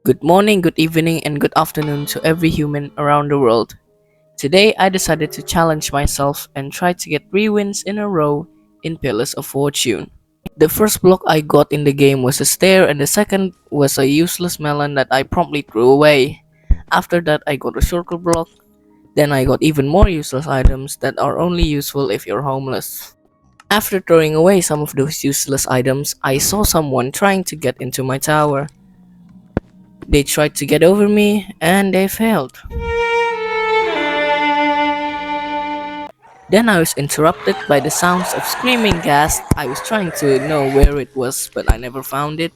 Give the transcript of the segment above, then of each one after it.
Good morning, good evening, and good afternoon to every human around the world. Today, I decided to challenge myself and try to get 3 wins in a row in Pillars of Fortune. The first block I got in the game was a stair, and the second was a useless melon that I promptly threw away. After that, I got a circle block. Then, I got even more useless items that are only useful if you're homeless. After throwing away some of those useless items, I saw someone trying to get into my tower. They tried to get over me and they failed. Then I was interrupted by the sounds of screaming gas. I was trying to know where it was, but I never found it.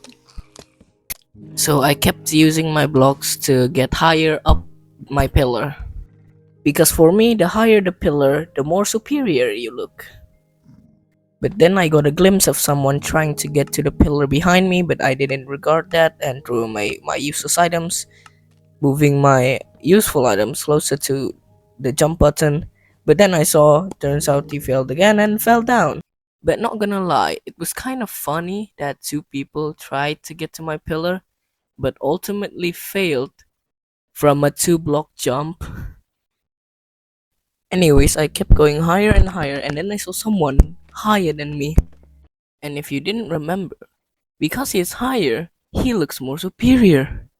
So I kept using my blocks to get higher up my pillar. Because for me, the higher the pillar, the more superior you look. But then I got a glimpse of someone trying to get to the pillar behind me, but I didn't regard that and threw my useless items, moving my useful items closer to the jump button. But then I saw, turns out he failed again and fell down. But not gonna lie, it was kind of funny that two people tried to get to my pillar, but ultimately failed from a 2 block jump. Anyways, I kept going higher and higher, and then I saw someone higher than me. And if you didn't remember, because he is higher, he looks more superior.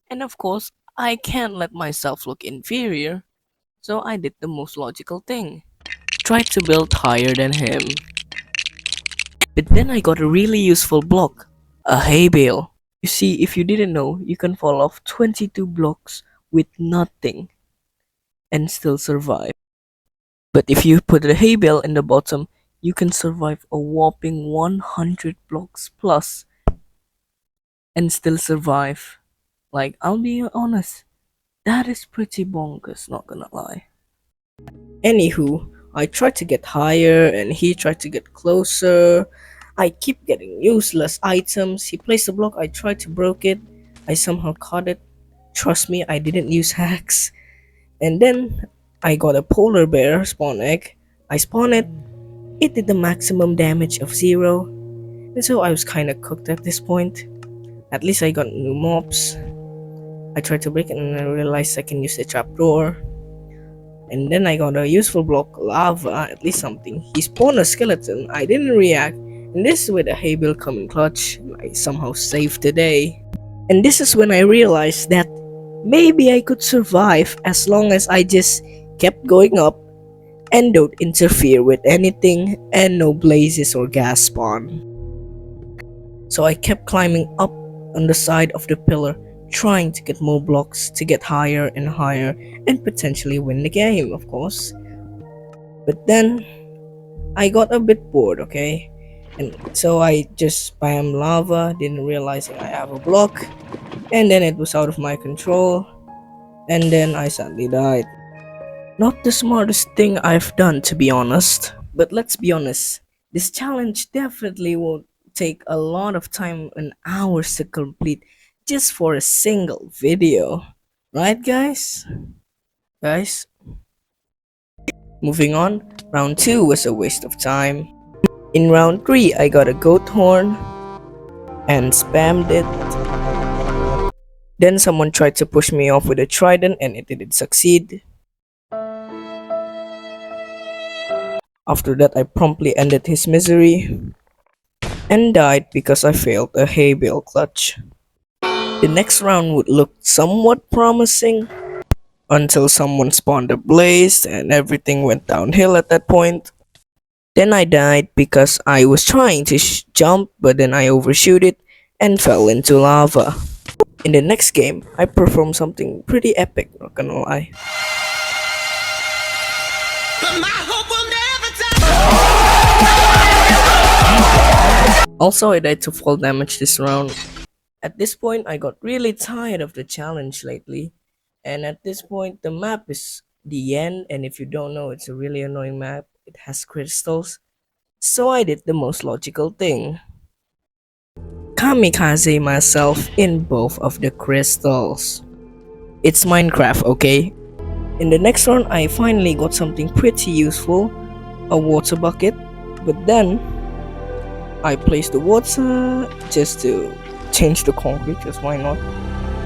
And of course, I can't let myself look inferior. So I did the most logical thing. Tried to build higher than him. But then I got a really useful block. A hay bale. You see, if you didn't know, you can fall off 22 blocks with nothing and still survive. But if you put a hay bale in the bottom, you can survive a whopping 100 blocks plus and still survive. Like, I'll be honest, that is pretty bonkers, not gonna lie. Anywho, I tried to get higher and he tried to get closer. I keep getting useless items. He placed a block, I tried to broke it. I somehow caught it. Trust me, I didn't use hacks. And then I got a polar bear spawn egg. I spawned it. It did the maximum damage of 0. And so I was kinda cooked at this point. At least I got new mobs. I tried to break it and I realized I can use the trapdoor. And then I got a useful block, lava, at least something. He spawned a skeleton, I didn't react, and this is where the hay bale come in clutch. I somehow saved the day. And this is when I realized that maybe I could survive as long as I just kept going up and don't interfere with anything and no blazes or gas spawn. So I kept climbing up on the side of the pillar, trying to get more blocks to get higher and higher and potentially win the game, of course. But then I got a bit bored, okay? And so I just spam lava, didn't realize I have a block, and then it was out of my control, and then I sadly died. Not the smartest thing I've done, to be honest. But let's be honest, this challenge definitely won't take a lot of time and hours to complete just for a single video. Right, guys? Guys? Moving on, round 2 was a waste of time. In round 3, I got a goat horn and spammed it. Then someone tried to push me off with a trident and it didn't succeed. After that, I promptly ended his misery and died because I failed a hay bale clutch. The next round would look somewhat promising until someone spawned a blaze and everything went downhill at that point. Then I died because I was trying to jump but then I overshoot it and fell into lava. In the next game, I performed something pretty epic, not gonna lie. Also, I died to fall damage this round. At this point, I got really tired of the challenge lately. And at this point, the map is the end. And if you don't know, it's a really annoying map. It has crystals. So I did the most logical thing. Kamikaze myself in both of the crystals. It's Minecraft, okay? In the next round, I finally got something pretty useful. A water bucket. But then, I placed the water just to change the concrete, just why not?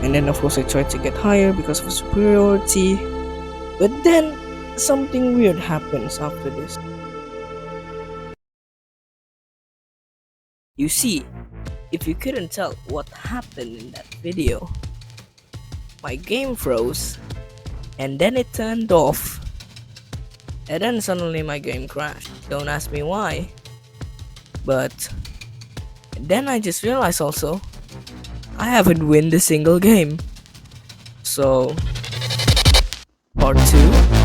And then of course I tried to get higher because of superiority. But then something weird happens after this. You see, if you couldn't tell what happened in that video, my game froze and then it turned off. And then suddenly my game crashed. Don't ask me why. But then I just realized also I haven't won a single game. So part 2